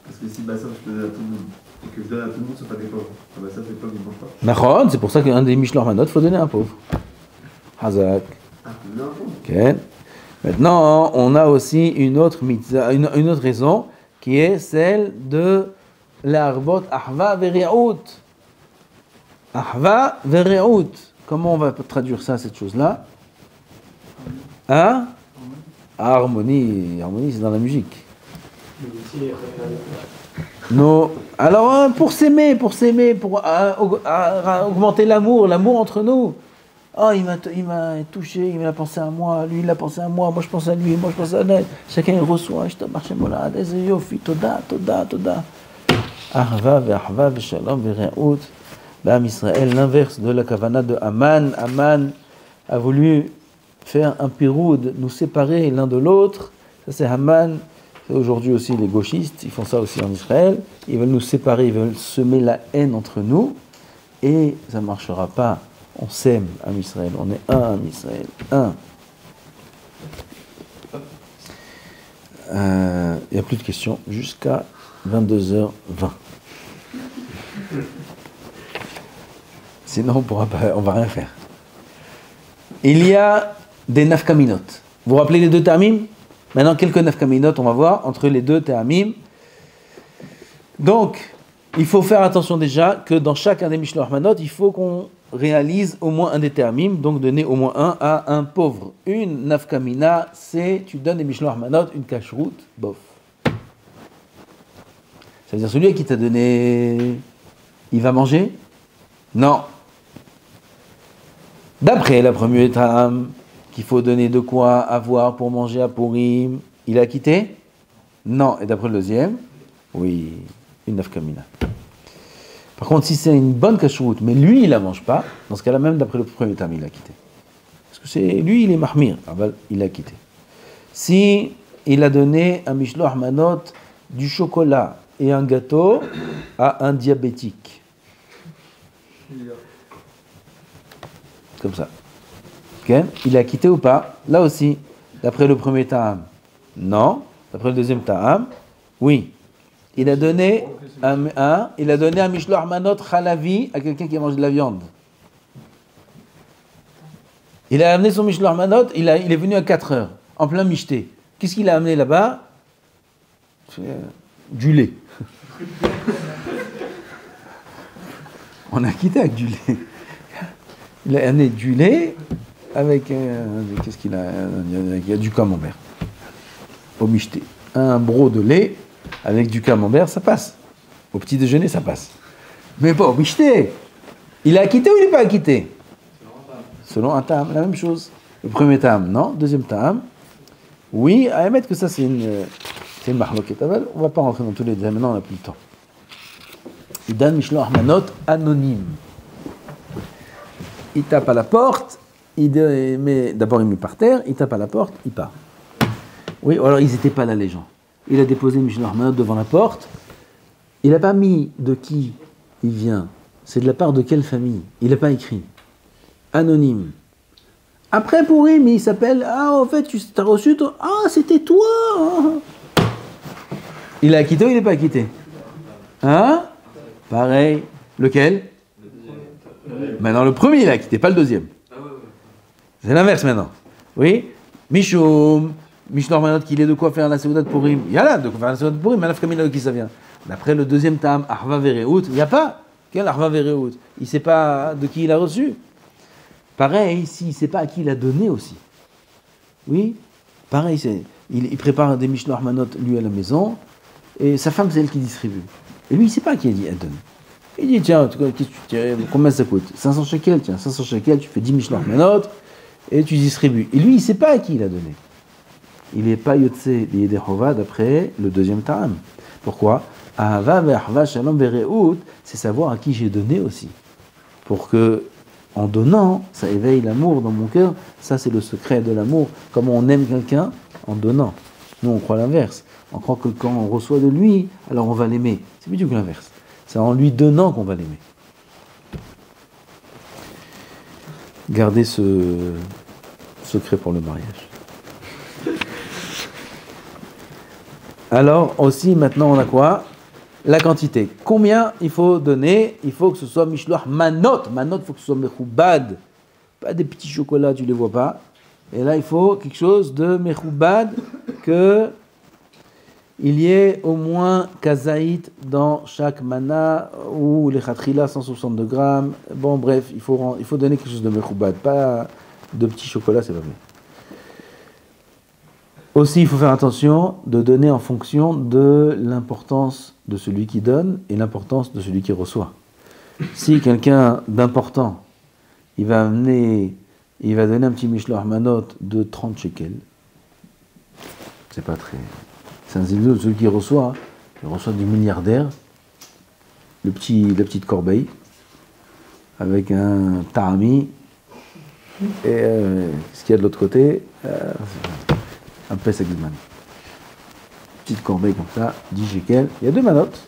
Parce que si Bassam, je te donne à tout le monde, et que je donne à tout le monde, ce ne sont pas des pauvres. Bassam, les pauvres, ils ne mangent pas. Nachon, c'est pour ça qu'un des Mishloach Manot, il faut donner à un pauvre. Hazak. Ah, tu donnes à un pauvre? Ok. Maintenant, on a aussi une autre raison, qui est celle de l'arbot ahva vereout. Ahva vereout. Comment on va traduire ça, cette chose-là? Hein? Harmonie, c'est dans la musique. Non. Alors, pour s'aimer, pour augmenter l'amour entre nous. Oh, il m'a touché, il a pensé à moi, lui il a pensé à moi je pense à lui, moi je pense à lui. Chacun il reçoit, je te marche molad, yofi, toda. Ahva ve'ahva ve'shalom ve're'ut. B'am Israël, l'inverse de la kavana de Aman. Aman a voulu faire un piroud, nous séparer l'un de l'autre. Ça c'est Haman. Aujourd'hui aussi les gauchistes, ils font ça aussi en Israël. Ils veulent nous séparer, ils veulent semer la haine entre nous. Et ça ne marchera pas. On s'aime, Am Israël. On est un, Am Israël. Un. Il n'y a plus de questions jusqu'à 22h20. Sinon, on va rien faire. Il y a des nafkaminot. Vous vous rappelez les deux ta'amim? Maintenant, quelques nafkaminot, on va voir, entre les deux ta'amim. Donc, il faut faire attention déjà que dans chacun des Mishloach Manot, il faut qu'on réalise au moins un des ta'amim, donc donner au moins un à un pauvre. Une nafkamina, c'est tu donnes des Mishloach Manot, une cacheroute, bof. Ça veut dire celui qui t'a donné, il va manger? Non. D'après la première ta'am, qu'il faut donner de quoi avoir pour manger à Purim, il a quitté? Non. Et d'après le deuxième? Oui, une nafkamina. Par contre, si c'est une bonne cacheroute, mais lui, il la mange pas, dans ce cas-là, même d'après le premier ta'am, il a quitté. Parce que lui, il est mahmir, il a quitté. Si il a donné un mishloach manot du chocolat et un gâteau à un diabétique. Comme ça. Okay. Il a quitté ou pas? Là aussi, d'après le premier ta'am, non. D'après le deuxième ta'am, oui. Il a donné un mishloach manot chalavi à quelqu'un qui mange de la viande. Il a amené son mishloach manot, il est venu à 4 heures, en plein michté. Qu'est-ce qu'il a amené là-bas? Du lait. On a quitté avec du lait. Il a amené du lait avec qu'est-ce qu'il a? Il y a du camembert au michté. Un broc de lait avec du camembert, ça passe. Au petit déjeuner, ça passe. Mais pas au michté. Il a acquitté ou il n'est pas acquitté? Selon un ta'am, la même chose. Le premier ta'am, non. Deuxième ta'am, oui. À émettre que ça, c'est une mahloket. On ne va pas rentrer dans tous les détails. Maintenant, on n'a plus le temps. Il donne mishloach manot anonyme. Il tape à la porte, d'abord il met par terre, il tape à la porte, il part. Oui, alors ils n'étaient pas là les gens. Il a déposé mishloach manot devant la porte. Il n'a pas mis de qui il vient. C'est de la part de quelle famille. Il n'a pas écrit. Anonyme. Après Purim, il s'appelle, en fait, tu as reçu, c'était toi. Il a acquitté ou il n'est pas acquitté? Hein? Pareil. Lequel? Maintenant, le premier, il a acquitté, pas le deuxième. C'est l'inverse maintenant. Oui? Mishum, Mishloach manot, qu'il ait de quoi faire la Seudat de Purim. Il y a là de quoi faire la Seudat de Purim, mais la de qui ça vient? D'après le deuxième Ta'am, Ahva ve're'ut, il n'y a pas. Quel Ahva ve're'ut? Il ne sait pas de qui il a reçu. Pareil, ici, il ne sait pas à qui il a donné aussi. Oui? Pareil, il prépare des Mishloach manot, lui, à la maison, et sa femme, c'est elle qui distribue. Et lui, il ne sait pas à qui elle donne. Il dit, tiens, combien ça coûte? 500 shekels, tiens, 500 shekels, tu fais 10 Mishloach manot, et tu distribues. Et lui, il ne sait pas à qui il a donné. Il n'est pas Yotse Yedehova d'après le deuxième Ta'am. Pourquoi? Ahava ve'ahva shalom ve're'ut, c'est savoir à qui j'ai donné aussi. Pour que, en donnant, ça éveille l'amour dans mon cœur. Ça, c'est le secret de l'amour. Comment on aime quelqu'un? En donnant. Nous, on croit l'inverse. On croit que quand on reçoit de lui, alors on va l'aimer. C'est plus du tout l'inverse. C'est en lui donnant qu'on va l'aimer. Gardez ce secret pour le mariage. Alors, aussi, maintenant, on a quoi? La quantité. Combien il faut donner? Il faut que ce soit mishloach manot. Manot, il faut que ce soit mechoubad. Pas des petits chocolats, tu ne les vois pas. Et là, il faut quelque chose de mechoubad, que il y ait au moins kazaït dans chaque mana, ou les khatrila 162 grammes. Bon, bref, il faut donner quelque chose de mechoubad. Pas de petits chocolats, c'est pas bien. Aussi, il faut faire attention de donner en fonction de l'importance de celui qui donne et l'importance de celui qui reçoit. Si quelqu'un d'important, il va donner un petit mishloach manot de 30 shekels, c'est pas très... C'est un zilzou de celui qui reçoit, il reçoit du milliardaire, la petite corbeille, avec un tarami, et ce qu'il y a de l'autre côté, un pesach de mani. Petite corbeille comme ça, 10 shekels, il y a 2 manotes,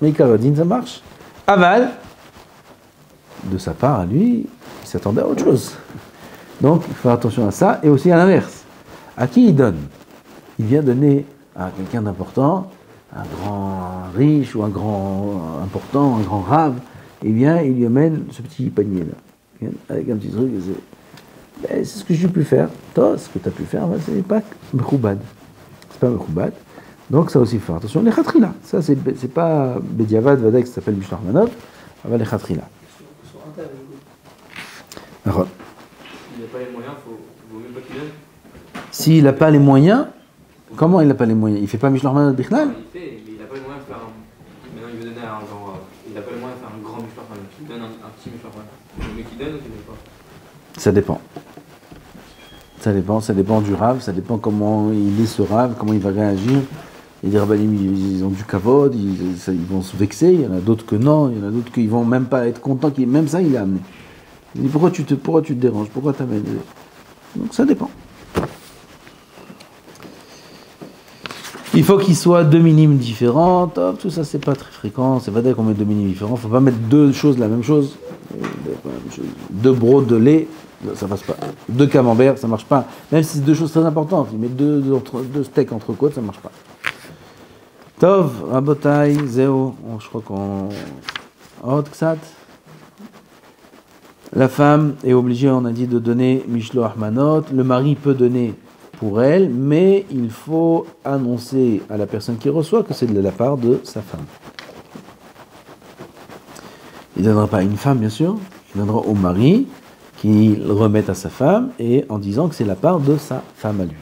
mais Karadine, ça marche. Aval, de sa part à lui, il s'attendait à autre chose. Donc, il faut faire attention à ça, et aussi à l'inverse. À qui il donne? Il vient donner à quelqu'un d'important, un grand riche ou un grand important, un grand rave, et bien il lui amène ce petit panier-là, avec un petit truc. C'est ce que j'ai pu faire. Toi, ce que tu as pu faire, c'est pas mechoubad. C'est pas mechoubad. Donc ça aussi, il faut faire attention. Les khatrila, ça c'est pas Bediavad, Vadek, ça s'appelle Mishloach Manot, mais les khatrila. Alors, s'il n'a pas les moyens, il vaut mieux pas qu'il donne. S'il n'a pas les moyens, comment il n'a pas les moyens? Il fait pas Mishloach Manot Bichnal? Il fait, mais il n'a pas les moyens de faire un... Maintenant il veut donner à un genre... Il n'a pas les moyens de faire un grand Mishloach Manot. Il donne un petit Mishloach Manot. Il vaut mieux qu'il donne ou qu'il ne donne pas? Ça dépend. Ça dépend du rave, ça dépend comment il est ce rave, comment il va réagir. Il y a des rabbanim, ils ont du kavod, ils vont se vexer, il y en a d'autres que non, il y en a d'autres qui vont même pas être contents, même ça il est amené. Il dit pourquoi tu te déranges, pourquoi t'amènes? Donc ça dépend. Il faut qu'il soit 2 minimes différentes, tout ça c'est pas très fréquent, c'est pas dire qu'on met 2 minimes différents, faut pas mettre 2 choses la même chose. 2 brocs de lait, ça passe pas. 2 camemberts, ça marche pas. Même si c'est 2 choses très importantes, il met 2 steaks entre côtes, ça marche pas. Tov, Rabotai, Zéo, je crois qu'on... Ksat. La femme est obligée, on a dit, de donner Mishloach Manot. Le mari peut donner pour elle, mais il faut annoncer à la personne qui reçoit que c'est de la part de sa femme. Il ne donnera pas à une femme, bien sûr, il donnera au mari, qui le remette à sa femme, et en disant que c'est la part de sa femme à lui.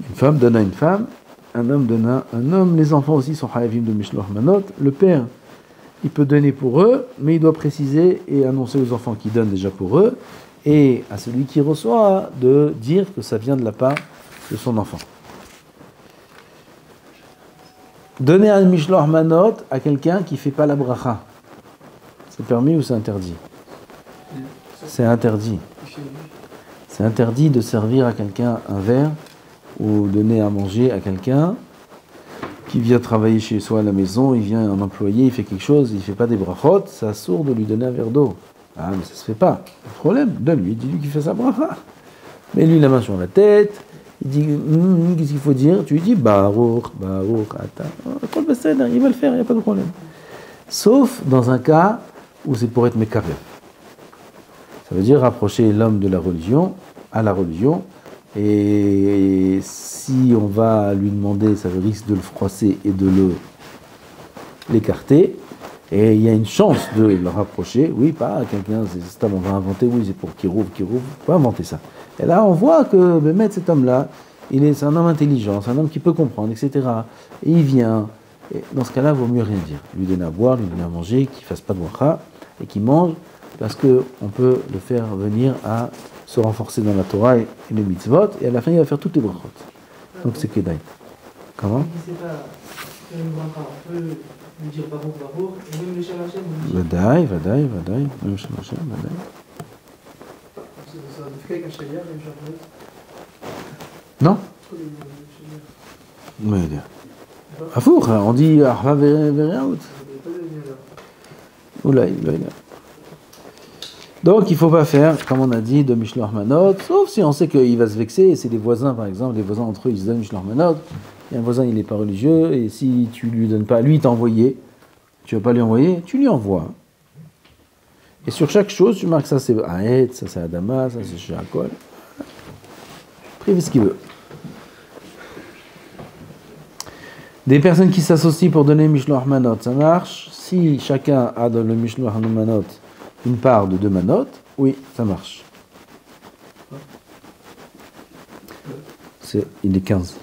Une femme donne à une femme, un homme donne à un homme, les enfants aussi sont haïvim de Mishloach Manot. Le père, il peut donner pour eux, mais il doit préciser et annoncer aux enfants qui donnent déjà pour eux, et à celui qui reçoit de dire que ça vient de la part de son enfant. Donner un Mishloach Manot à quelqu'un qui ne fait pas la bracha, c'est permis ou c'est interdit? C'est interdit. C'est interdit de servir à quelqu'un un verre ou donner à manger à quelqu'un qui vient travailler chez soi à la maison, il vient un employé, il fait quelque chose, il ne fait pas des brachot, c'est assourd de lui donner un verre d'eau. Ah, mais ça se fait pas. Pas de problème, donne-lui, dis-lui qu'il fait sa bracha. Mets-lui la main sur la tête, il dit, qu'est-ce qu'il faut dire? Tu lui dis, Baruch, attends, il va le faire, il n'y a pas de problème. Sauf dans un cas où c'est pour être mékavel. Ça veut dire rapprocher l'homme de la religion à la religion. Et si on va lui demander, ça risque de le froisser et de l'écarter. Et il y a une chance de le rapprocher. Oui, pas quelqu'un, cet homme, on va inventer, oui, c'est pour Kirouv, on va inventer ça. Et là, on voit que cet homme-là, c'est un homme intelligent, c'est un homme qui peut comprendre, etc. Et il vient. Et dans ce cas-là, il vaut mieux rien dire. Lui donner à boire, lui donner à manger, qu'il ne fasse pas de bracha et qu'il mange, parce qu'on peut le faire venir à se renforcer dans la Torah et les mitzvot, et à la fin, il va faire toutes les brachot. Donc c'est Kedai. Comment? Si c'est pas faire une bracha, on peut lui dire Baruch, et même le Shem Hashem, on dit. Vadaï, même Shem Hashem, vadaï. Ça fait avec un Shaliach, même Shem Hashem. Non? Mais Afour, on dit Ahva Veriaout. Oulaï. Donc il ne faut pas faire, comme on a dit, de Mishloach Manot, sauf si on sait qu'il va se vexer, et c'est des voisins par exemple, les voisins entre eux ils se donnent Mishloach Manot, et un voisin il n'est pas religieux, et si tu lui donnes pas, lui il t'a envoyé, tu ne vas pas lui envoyer, tu lui envoies. Et sur chaque chose, tu marques ça c'est Aed, ça c'est Adama, ça c'est Sheakol. Après il fait ce qu'il veut. Des personnes qui s'associent pour donner Mishloach Manot, ça marche. Si chacun a dans le Mishloach Manot une part de 2 manot, oui, ça marche. Il est 15.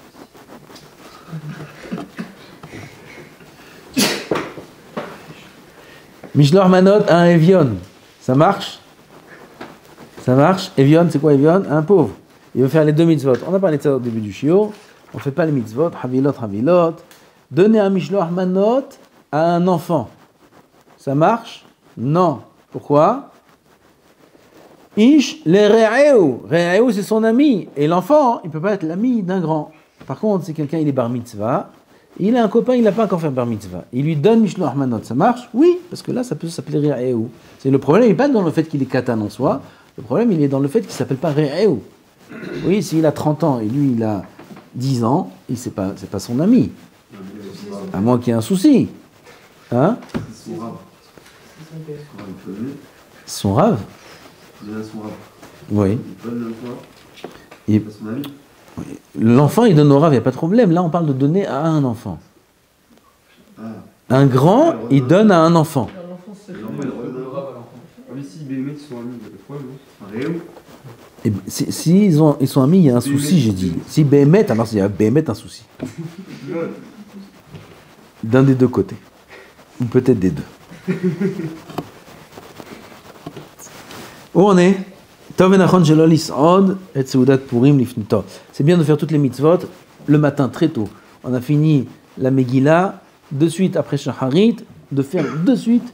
Mishloach manot à un Evion. Ça marche? Ça marche? Evion, c'est quoi Evion? Un pauvre. Il veut faire les 2 mitzvot. On a parlé de ça au début du shiur. On ne fait pas les mitzvot. Havilot. Donner un Mishloach manot à un enfant. Ça marche? Non. Pourquoi? Ish le re'eu. Re'eu, c'est son ami. Et l'enfant, il ne peut pas être l'ami d'un grand. Par contre, si quelqu'un il est bar mitzvah, il a un copain, il n'a pas encore fait bar mitzvah. Il lui donne Mishloach manot. Ça marche? Oui, parce que là, ça peut s'appeler re'eu. C'est le problème, il n'est pas dans le fait qu'il est katan en soi. Le problème, il est dans le fait qu'il ne s'appelle pas re'eu. Oui, s'il a 30 ans et lui, il a 10 ans, c'est pas son ami. À moins qu'il y ait un souci. Hein? C'est son rave. Son rave? Il donne à son rave. Oui. Il donne l'enfant Et à son ami. l'enfant, il donne au rave, il n'y a pas de problème. Là, on parle de donner à un enfant. Ah. Un grand, il donne à un enfant. L'enfant, c'est L'enfant, il redonne le rave à l'enfant. Ah, mais si Bémet sont amis, il y a des fois, non? Un réel. Et si ils sont amis, il y a un souci, j'ai dit. Si Bémet, alors il y a Bémet un souci. D'un des deux côtés. Ou peut-être des deux. Où on est? C'est bien de faire toutes les mitzvot le matin très tôt. On a fini la Megillah, de suite après Shacharit, de faire de suite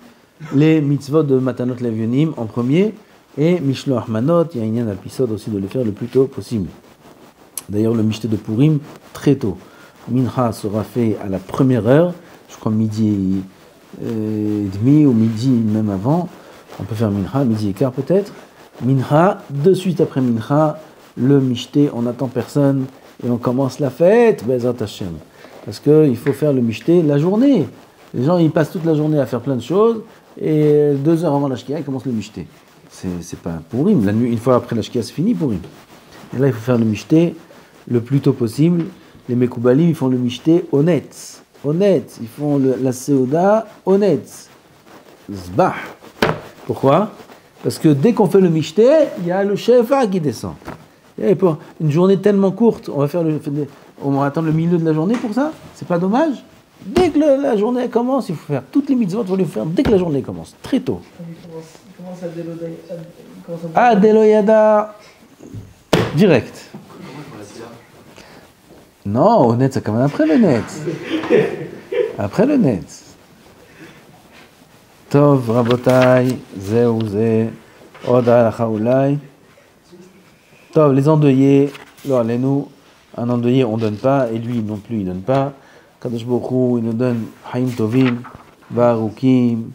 les mitzvot de Matanot Levionim en premier, et Mishloach Manot, il y a une épisode aussi de le faire le plus tôt possible. D'ailleurs, le Mishté de Purim, très tôt. Mincha sera fait à la première heure, je crois midi et demi ou midi même avant. On peut faire Mincha, midi et quart peut-être. Mincha, de suite après Mincha, le Mishté, on n'attend personne et on commence la fête, Bezat Hashem. Parce qu'il faut faire le Mishté la journée. Les gens, ils passent toute la journée à faire plein de choses et 2 heures avant la Shkia, ils commencent le Mishté. C'est pas Purim. La nuit, une fois après la Shkia, c'est fini Purim. Et là, il faut faire le Mishté le plus tôt possible. Les Mekoubalim, ils font le Mishté honnête. Honnête. Ils font la Seuda honnête. Zbah. Pourquoi? Parce que dès qu'on fait le Mishté, il y a le Shefa qui descend. Et pour une journée tellement courte, on va attendre le milieu de la journée pour ça? C'est pas dommage? Dès que la journée commence, il faut faire toutes les mitzvot, il faut les faire dès que la journée commence, très tôt. Il commence à déloyer. Ah, Deloyada, direct. Non, au net, c'est quand même après le net. Après le net. Tov, Rabotai, Zeu, Oda, Lachaoulai. Tov, les endeuillés, nous, un endeuillé, on ne donne pas, et lui non plus, il ne donne pas. Kadosh Baruch Hu, il nous donne Haim Tovim, Barukim,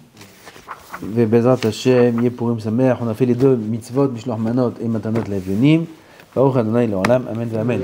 Bezrat Hashem, Yepurim Sameach. On a fait les 2 mitzvot, Mishloach Manot et Matanot Levionim. Baruch Adonai Leolam, Amen ve Amen.